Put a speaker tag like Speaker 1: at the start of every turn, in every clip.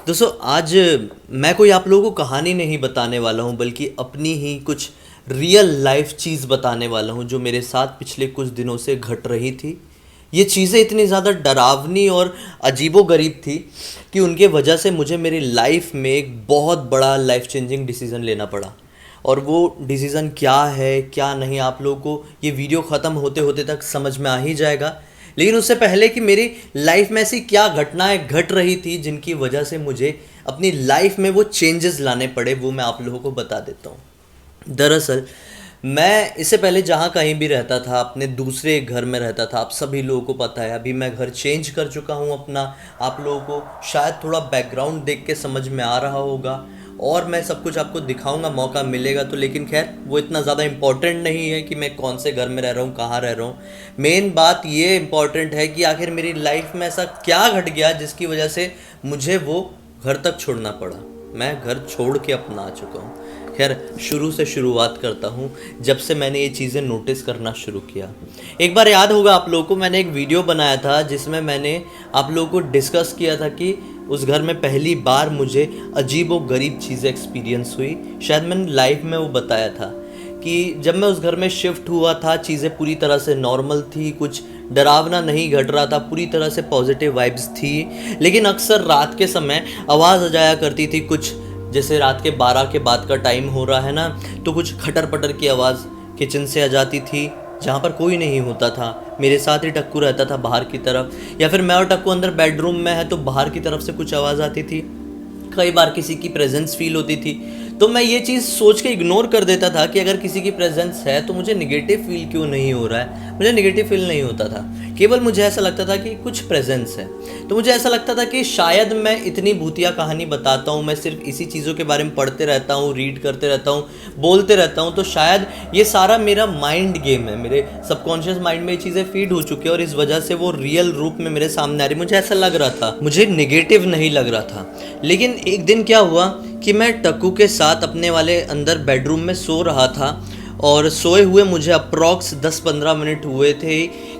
Speaker 1: दोस्तों आज मैं कोई आप लोगों को कहानी नहीं बताने वाला हूँ बल्कि अपनी ही कुछ रियल लाइफ चीज़ बताने वाला हूँ जो मेरे साथ पिछले कुछ दिनों से घट रही थी। ये चीज़ें इतनी ज़्यादा डरावनी और अजीबोगरीब थी कि उनके वजह से मुझे मेरी लाइफ में एक बहुत बड़ा लाइफ चेंजिंग डिसीज़न लेना पड़ा। और वो डिसीज़न क्या है क्या नहीं आप लोगों को ये वीडियो ख़त्म होते होते तक समझ में आ ही जाएगा। लेकिन उससे पहले कि मेरी लाइफ में ऐसी क्या घटनाएं घट रही थी जिनकी वजह से मुझे अपनी लाइफ में वो चेंजेस लाने पड़े, वो मैं आप लोगों को बता देता हूँ। दरअसल मैं इससे पहले जहाँ कहीं भी रहता था अपने दूसरे घर में रहता था। आप सभी लोगों को पता है अभी मैं घर चेंज कर चुका हूँ अपना। आप लोगों को शायद थोड़ा बैकग्राउंड देख के समझ में आ रहा होगा और मैं सब कुछ आपको दिखाऊंगा मौका मिलेगा तो। लेकिन खैर वो इतना ज़्यादा इम्पोर्टेंट नहीं है कि मैं कौन से घर में रह रहा हूँ, कहाँ रह रहा हूँ। मेन बात ये इम्पोर्टेंट है कि आखिर मेरी लाइफ में ऐसा क्या घट गया जिसकी वजह से मुझे वो घर तक छोड़ना पड़ा। मैं घर छोड़ के अपना आ चुका हूँ। खैर शुरू से शुरुआत करता हूँ जब से मैंने ये चीज़ें नोटिस करना शुरू किया। एक बार याद होगा आप लोगों को मैंने एक वीडियो बनाया था जिसमें मैंने आप लोगों को डिस्कस किया था कि उस घर में पहली बार मुझे अजीब व गरीब चीज़ें एक्सपीरियंस हुई। शायद मैंने लाइव में वो बताया था कि जब मैं उस घर में शिफ्ट हुआ था चीज़ें पूरी तरह से नॉर्मल थी, कुछ डरावना नहीं घट रहा था, पूरी तरह से पॉजिटिव वाइब्स थी। लेकिन अक्सर रात के समय आवाज़ आ जाया करती थी कुछ, जैसे रात के 12 के बाद का टाइम हो रहा है ना, तो कुछ खटर पटर की आवाज़ किचन से आ जाती थी जहाँ पर कोई नहीं होता था। मेरे साथ ही टक्कू रहता था बाहर की तरफ, या फिर मैं और टक्कू अंदर बेडरूम में है तो बाहर की तरफ से कुछ आवाज़ आती थी। कई बार किसी की प्रेजेंस फील होती थी तो मैं ये चीज़ सोच के इग्नोर कर देता था कि अगर किसी की प्रेजेंस है तो मुझे निगेटिव फील क्यों नहीं हो रहा है। मुझे निगेटिव फील नहीं होता था, केवल मुझे ऐसा लगता था कि कुछ प्रेजेंस है। तो मुझे ऐसा लगता था कि शायद मैं इतनी भूतिया कहानी बताता हूँ, मैं सिर्फ इसी चीज़ों के बारे में पढ़ते रहता हूँ, रीड करते रहता हूँ, बोलते रहता हूँ, तो शायद ये सारा मेरा माइंड गेम है, मेरे सबकॉन्शियस माइंड में ये चीज़ें फीड हो चुकी है और इस वजह से वो रियल रूप में मेरे सामने आ रही। मुझे ऐसा लग रहा था, मुझे नेगेटिव नहीं लग रहा था। लेकिन एक दिन क्या हुआ कि मैं टक्कू के साथ अपने वाले अंदर बेडरूम में सो रहा था और सोए हुए मुझे अप्रॉक्स 10-15 मिनट हुए थे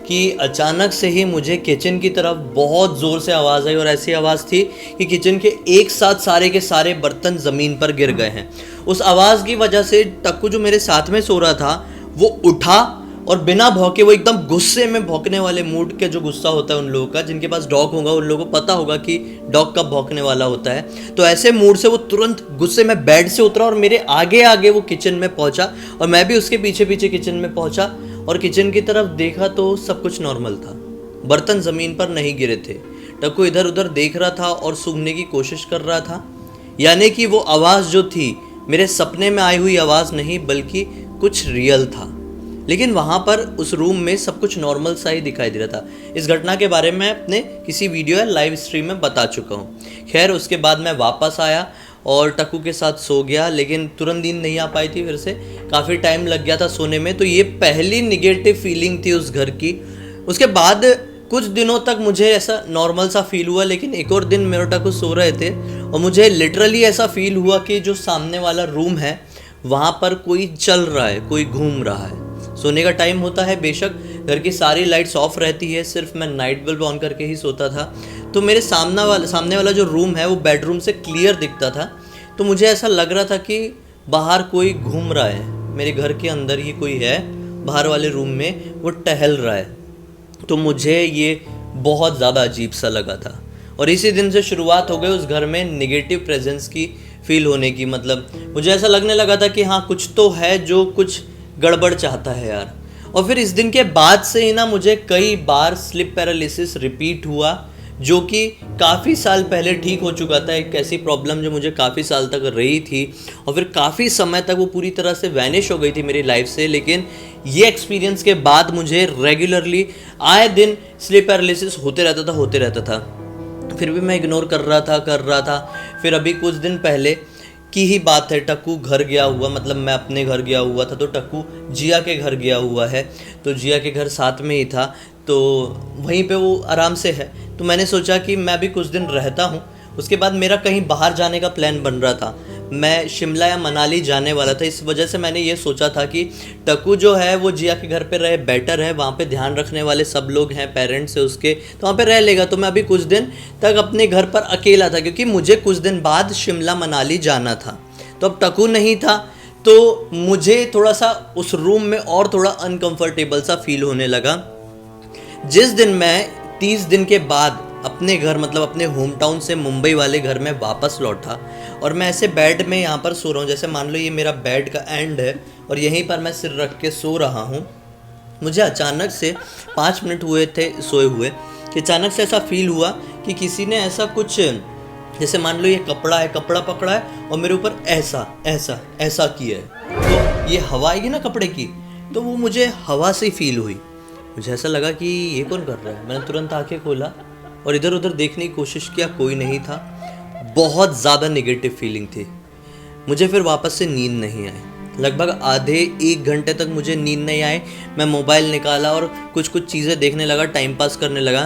Speaker 1: कि अचानक से ही मुझे किचन की तरफ बहुत ज़ोर से आवाज़ आई। और ऐसी आवाज़ थी कि किचन के एक साथ सारे के सारे बर्तन ज़मीन पर गिर गए हैं। उस आवाज़ की वजह से टक्कू जो मेरे साथ में सो रहा था वो उठा और बिना भौंके, वो एकदम गुस्से में भौंकने वाले मूड के, जो गुस्सा होता है उन लोगों का, जिनके पास डॉग होगा उन लोगों को पता होगा कि डॉग कब भौंकने वाला होता है। तो ऐसे मूड से वो तुरंत गुस्से में बेड से उतरा और मेरे आगे आगे वो किचन में पहुंचा और मैं भी उसके पीछे पीछे किचन में पहुंचा और किचन की तरफ देखा तो सब कुछ नॉर्मल था, बर्तन ज़मीन पर नहीं गिरे थे। टक्कू इधर उधर देख रहा था और सूंघने की कोशिश कर रहा था, यानी कि वो आवाज़ जो थी मेरे सपने में आई हुई आवाज़ नहीं बल्कि कुछ रियल था। लेकिन वहाँ पर उस रूम में सब कुछ नॉर्मल सा ही दिखाई दे रहा था। इस घटना के बारे में मैं अपने किसी वीडियो या लाइव स्ट्रीम में बता चुका हूँ। खैर उसके बाद मैं वापस आया और टक्कू के साथ सो गया, लेकिन तुरंत नींद नहीं आ पाई थी, फिर से काफ़ी टाइम लग गया था सोने में। तो ये पहली निगेटिव फीलिंग थी उस घर की। उसके बाद कुछ दिनों तक मुझे ऐसा नॉर्मल सा फील हुआ, लेकिन एक और दिन मेरे टक्कू सो रहे थे और मुझे लिटरली ऐसा फील हुआ कि जो सामने वाला रूम है वहाँ पर कोई चल रहा है, कोई घूम रहा है। सोने का टाइम होता है, बेशक घर की सारी लाइट्स ऑफ रहती है, सिर्फ मैं नाइट बल्ब ऑन करके ही सोता था। तो मेरे सामने वाला जो रूम है वो बेडरूम से क्लियर दिखता था। तो मुझे ऐसा लग रहा था कि बाहर कोई घूम रहा है, मेरे घर के अंदर ही कोई है, बाहर वाले रूम में वो टहल रहा है। तो मुझे ये बहुत ज़्यादा अजीब सा लगा था और इसी दिन से शुरुआत हो गई उस घर में नेगेटिव प्रेजेंस की फील होने की। मतलब मुझे ऐसा लगने लगा था कि हाँ कुछ तो है जो कुछ गड़बड़ चाहता है यार। और फिर इस दिन के बाद से ही ना मुझे कई बार स्लिप पैरालिसिस रिपीट हुआ, जो कि काफ़ी साल पहले ठीक हो चुका था। एक ऐसी प्रॉब्लम जो मुझे काफ़ी साल तक रही थी और फिर काफ़ी समय तक वो पूरी तरह से वैनिश हो गई थी मेरी लाइफ से। लेकिन ये एक्सपीरियंस के बाद मुझे रेगुलरली आए दिन स्लिप पैरालिसिस होते रहता था। फिर भी मैं इग्नोर कर रहा था। फिर अभी कुछ दिन पहले की ही बात है, टक्कू घर गया हुआ, मतलब मैं अपने घर गया हुआ था तो टक्कू जिया के घर गया हुआ है। तो जिया के घर साथ में ही था तो वहीं पे वो आराम से है। तो मैंने सोचा कि मैं भी कुछ दिन रहता हूँ। उसके बाद मेरा कहीं बाहर जाने का प्लान बन रहा था। मैं शिमला या मनाली जाने वाला था। इस वजह से मैंने ये सोचा था कि टकू जो है वो जिया के घर पे रहे बेटर है, वहाँ पे ध्यान रखने वाले सब लोग हैं, पेरेंट्स है उसके, तो वहाँ पे रह लेगा। तो मैं अभी कुछ दिन तक अपने घर पर अकेला था, क्योंकि मुझे कुछ दिन बाद शिमला मनाली जाना था। तो अब टकू नहीं था, तो मुझे थोड़ा सा उस रूम में और थोड़ा अनकंफर्टेबल सा फील होने लगा। जिस दिन मैं 30 दिन के बाद अपने घर मतलब अपने होम टाउन से मुंबई वाले घर में वापस लौटा और मैं ऐसे बेड में यहाँ पर सो रहा हूँ, जैसे मान लो ये मेरा बेड का एंड है और यहीं पर मैं सिर रख के सो रहा हूँ। मुझे अचानक से 5 मिनट हुए थे सोए हुए कि अचानक से ऐसा फील हुआ कि किसी ने ऐसा कुछ, जैसे मान लो ये कपड़ा है, कपड़ा पकड़ा है और मेरे ऊपर ऐसा ऐसा ऐसा किया है। तो ये हवा आएगी ना कपड़े की, तो वो मुझे हवा से फील हुई। मुझे ऐसा लगा कि ये कौन कर रहा है। मैंने तुरंत आंखें खोला और इधर उधर देखने की कोशिश किया, कोई नहीं था। बहुत ज़्यादा नेगेटिव फीलिंग थी। मुझे फिर वापस से नींद नहीं आई। लगभग आधे 1 घंटे तक मुझे नींद नहीं आई। मैं मोबाइल निकाला और कुछ चीज़ें देखने लगा, टाइम पास करने लगा।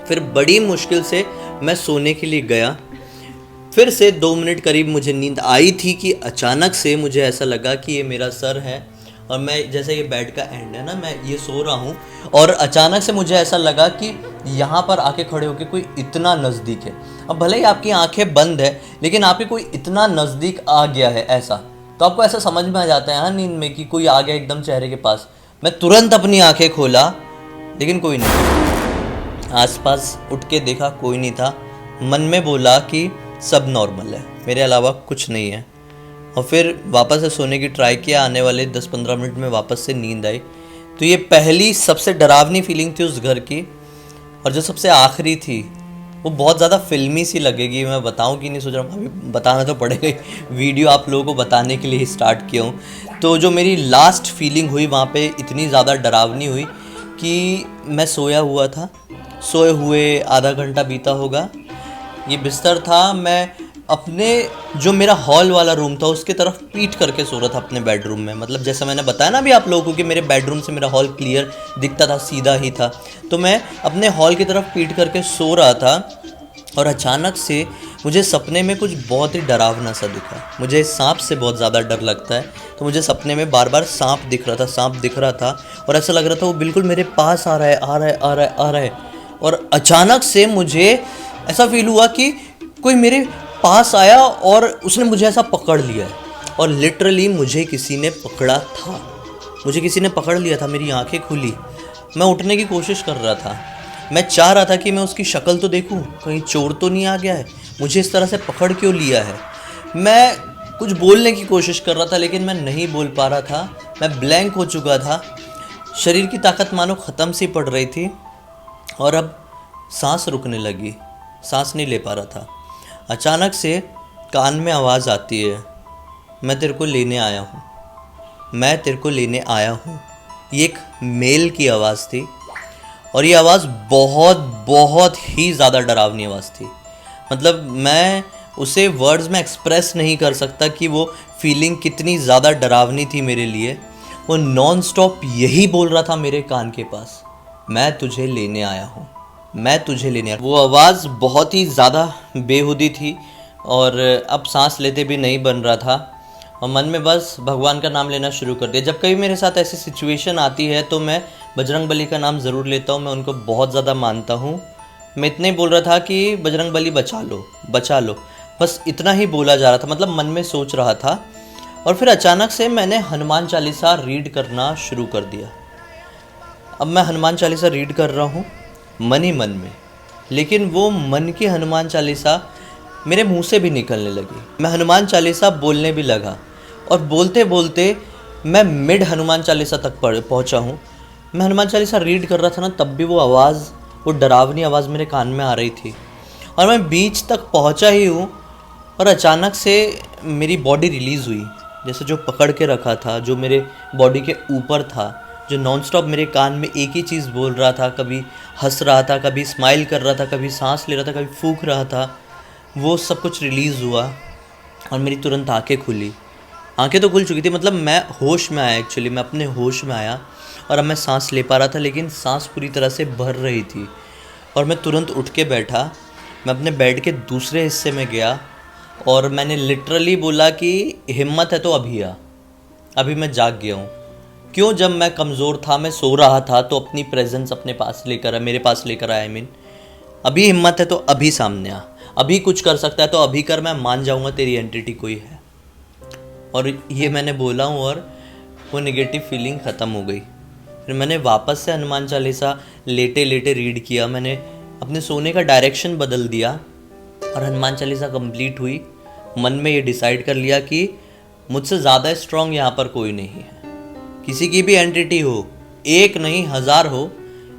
Speaker 1: फिर बड़ी मुश्किल से मैं सोने के लिए गया। फिर से 2 मिनट करीब मुझे नींद आई थी कि अचानक से मुझे ऐसा लगा कि ये मेरा सर है और मैं, जैसे ये बेड का एंड है ना, मैं ये सो रहा हूँ और अचानक से मुझे ऐसा लगा कि यहाँ पर आके खड़े होके कोई इतना नज़दीक है। अब भले ही आपकी आंखें बंद है, लेकिन आपके कोई इतना नज़दीक आ गया है ऐसा, तो आपको ऐसा समझ में आ जाता है हाँ नींद में कि कोई आ गया एकदम चेहरे के पास। मैं तुरंत अपनी आंखें खोला, लेकिन कोई नहीं। आसपास उठ के देखा, कोई नहीं था। मन में बोला कि सब नॉर्मल है, मेरे अलावा कुछ नहीं है। और फिर वापस से सोने की ट्राई किया। आने वाले 10-15 मिनट में वापस से नींद आई। तो ये पहली सबसे डरावनी फीलिंग थी उस घर की। और जो सबसे आखिरी थी वो बहुत ज़्यादा फिल्मी सी लगेगी, मैं बताऊं कि नहीं सोच रहा हूँ, अभी बताना तो पड़ेगा ही। वीडियो आप लोगों को बताने के लिए ही स्टार्ट किया हूँ। तो जो मेरी लास्ट फीलिंग हुई वहाँ पे इतनी ज़्यादा डरावनी हुई कि मैं सोया हुआ था। सोए हुए आधा घंटा बीता होगा। ये बिस्तर था, मैं अपने जो मेरा हॉल वाला रूम था उसके तरफ पीठ करके सो रहा था अपने बेडरूम में। मतलब जैसा मैंने बताया ना अभी आप लोगों को कि मेरे बेडरूम से मेरा हॉल क्लियर दिखता था, सीधा ही था। तो मैं अपने हॉल की तरफ पीठ करके सो रहा था और अचानक से मुझे सपने में कुछ बहुत ही डरावना सा दिखा। मुझे सांप से बहुत ज़्यादा डर लगता है, तो मुझे सपने में बार बार सांप दिख रहा था, सांप दिख रहा था और ऐसा लग रहा था वो बिल्कुल मेरे पास आ रहा है, आ रहा है, आ रहा है, आ रहा है। और अचानक से मुझे ऐसा फील हुआ कि कोई मेरे पास आया और उसने मुझे ऐसा पकड़ लिया है। और लिटरली मुझे किसी ने पकड़ा था, मुझे किसी ने पकड़ लिया था। मेरी आंखें खुली, मैं उठने की कोशिश कर रहा था। मैं चाह रहा था कि मैं उसकी शक्ल तो देखूं, कहीं चोर तो नहीं आ गया है, मुझे इस तरह से पकड़ क्यों लिया है। मैं कुछ बोलने की कोशिश कर रहा था लेकिन मैं नहीं बोल पा रहा था। मैं ब्लैंक हो चुका था, शरीर की ताकत मानो ख़त्म सी पड़ रही थी और अब सांस रुकने लगी, सांस नहीं ले पा रहा था। अचानक से कान में आवाज़ आती है, मैं तेरे को लेने आया हूँ, मैं तेरे को लेने आया हूँ। ये एक मेल की आवाज़ थी और ये आवाज़ बहुत बहुत ही ज़्यादा डरावनी आवाज़ थी। मतलब मैं उसे वर्ड्स में एक्सप्रेस नहीं कर सकता कि वो फीलिंग कितनी ज़्यादा डरावनी थी मेरे लिए। वो नॉन स्टॉप यही बोल रहा था मेरे कान के पास, मैं तुझे लेने आया हूँ, मैं तुझे लेने आया। वो आवाज़ बहुत ही ज़्यादा बेहुदी थी और अब सांस लेते भी नहीं बन रहा था और मन में बस भगवान का नाम लेना शुरू कर दिया। जब कभी मेरे साथ ऐसी सिचुएशन आती है तो मैं बजरंगबली का नाम ज़रूर लेता हूँ, मैं उनको बहुत ज़्यादा मानता हूँ। मैं इतना ही बोल रहा था कि बजरंगबली बचा लो, बचा लो, बस इतना ही बोला जा रहा था, मतलब मन में सोच रहा था। और फिर अचानक से मैंने हनुमान चालीसा रीड करना शुरू कर दिया। अब मैं हनुमान चालीसा रीड कर रहा हूँ मन ही मन में, लेकिन वो मन की हनुमान चालीसा मेरे मुंह से भी निकलने लगी। मैं हनुमान चालीसा बोलने भी लगा और बोलते बोलते मैं मिड हनुमान चालीसा तक पहुंचा हूँ। मैं हनुमान चालीसा रीड कर रहा था ना, तब भी वो आवाज़, वो डरावनी आवाज़ मेरे कान में आ रही थी और मैं बीच तक पहुंचा ही हूँ और अचानक से मेरी बॉडी रिलीज़ हुई। जैसे जो पकड़ के रखा था, जो मेरे बॉडी के ऊपर था, जो नॉन स्टॉप मेरे कान में एक ही चीज़ बोल रहा था, कभी हंस रहा था, कभी स्माइल कर रहा था, कभी सांस ले रहा था, कभी फूंक रहा था, वो सब कुछ रिलीज़ हुआ और मेरी तुरंत आंखें खुली। आंखें तो खुल चुकी थी, मतलब मैं होश में आया, एक्चुअली मैं अपने होश में आया और अब मैं सांस ले पा रहा था, लेकिन सांस पूरी तरह से भर रही थी। और मैं तुरंत उठ के बैठा, मैं अपने बेड के दूसरे हिस्से में गया और मैंने लिटरली बोला कि हिम्मत है तो अभी आ। अभी मैं जाग गया हूँ। क्यों? जब मैं कमज़ोर था, मैं सो रहा था, तो अपनी प्रेजेंस अपने पास लेकर आया, मेरे पास लेकर आया। आई मीन अभी हिम्मत है तो अभी सामने आ, अभी कुछ कर सकता है तो अभी कर, मैं मान जाऊँगा तेरी एंटिटी कोई है। और ये मैंने बोला हूँ और वो नेगेटिव फीलिंग ख़त्म हो गई। फिर मैंने वापस से हनुमान चालीसा लेटे लेटे रीड किया। मैंने अपने सोने का डायरेक्शन बदल दिया और हनुमान चालीसा कंप्लीट हुई। मन में ये डिसाइड कर लिया कि मुझसे ज़्यादा स्ट्रांग यहाँ पर कोई नहीं है। किसी की भी एंटिटी हो, एक नहीं 1000 हो,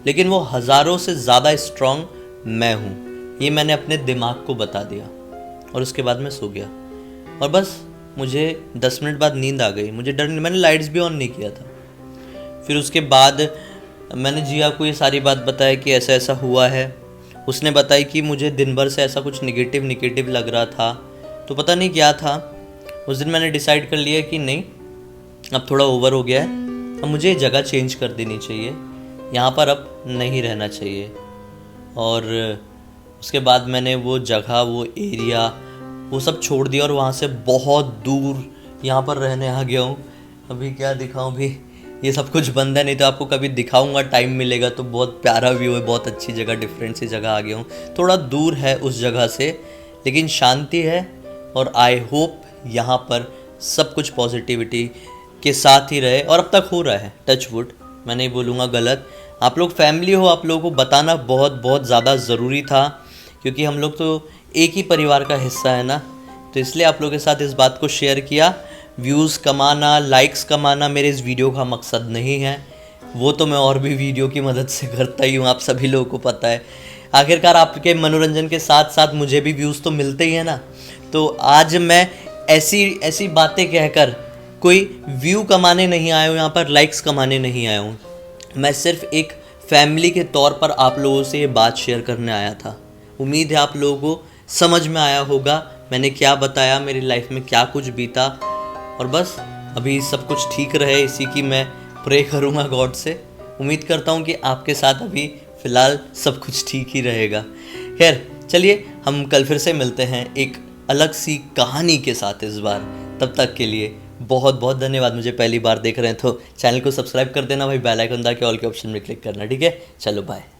Speaker 1: लेकिन वो हज़ारों से ज़्यादा स्ट्रांग मैं हूँ। ये मैंने अपने दिमाग को बता दिया और उसके बाद मैं सो गया। और बस मुझे 10 मिनट बाद नींद आ गई। मुझे डर नहीं, मैंने लाइट्स भी ऑन नहीं किया था। फिर उसके बाद मैंने जिया को ये सारी बात बताया कि ऐसा ऐसा हुआ है। उसने बताई कि मुझे दिन भर से ऐसा कुछ निगेटिव लग रहा था, तो पता नहीं क्या था। उस दिन मैंने डिसाइड कर लिया कि नहीं, अब थोड़ा ओवर हो गया है, अब मुझे जगह चेंज कर देनी चाहिए, यहाँ पर अब नहीं रहना चाहिए। और उसके बाद मैंने वो जगह, वो एरिया, वो सब छोड़ दिया और वहाँ से बहुत दूर यहाँ पर रहने आ गया हूँ। अभी क्या दिखाऊँ, भी ये सब कुछ बंद है, नहीं तो आपको कभी दिखाऊंगा, टाइम मिलेगा तो। बहुत प्यारा व्यू है, बहुत अच्छी जगह, डिफरेंट सी जगह आ गया हूँ। थोड़ा दूर है उस जगह से, लेकिन शांति है। और आई होप यहाँ पर सब कुछ पॉजिटिविटी के साथ ही रहे, और अब तक हो रहा है, टच वुड, मैं नहीं बोलूँगा गलत। आप लोग फैमिली हो, आप लोगों को बताना बहुत बहुत ज़्यादा ज़रूरी था, क्योंकि हम लोग तो एक ही परिवार का हिस्सा है ना, तो इसलिए आप लोगों के साथ इस बात को शेयर किया। व्यूज़ कमाना, लाइक्स कमाना मेरे इस वीडियो का मकसद नहीं है। वो तो मैं और भी वीडियो की मदद से करता ही हूँ, आप सभी लोगों को पता है। आखिरकार आपके मनोरंजन के साथ साथ मुझे भी व्यूज़ तो मिलते ही है ना। तो आज मैं ऐसी बातें कहकर कोई व्यू कमाने नहीं आया हूँ, यहाँ पर लाइक्स कमाने नहीं आया हूँ। मैं सिर्फ एक फैमिली के तौर पर आप लोगों से ये बात शेयर करने आया था। उम्मीद है आप लोगों को समझ में आया होगा मैंने क्या बताया, मेरी लाइफ में क्या कुछ बीता। और बस अभी सब कुछ ठीक रहे, इसी की मैं प्रे करूँगा गॉड से। उम्मीद करता हूँ कि आपके साथ अभी फ़िलहाल सब कुछ ठीक ही रहेगा। खैर चलिए, हम कल फिर से मिलते हैं एक अलग सी कहानी के साथ इस बार। तब तक के लिए बहुत बहुत धन्यवाद। मुझे पहली बार देख रहे हैं तो चैनल को सब्सक्राइब कर देना भाई, बेल आइकन दबा के ऑल के ऑप्शन में क्लिक करना, ठीक है। चलो बाय।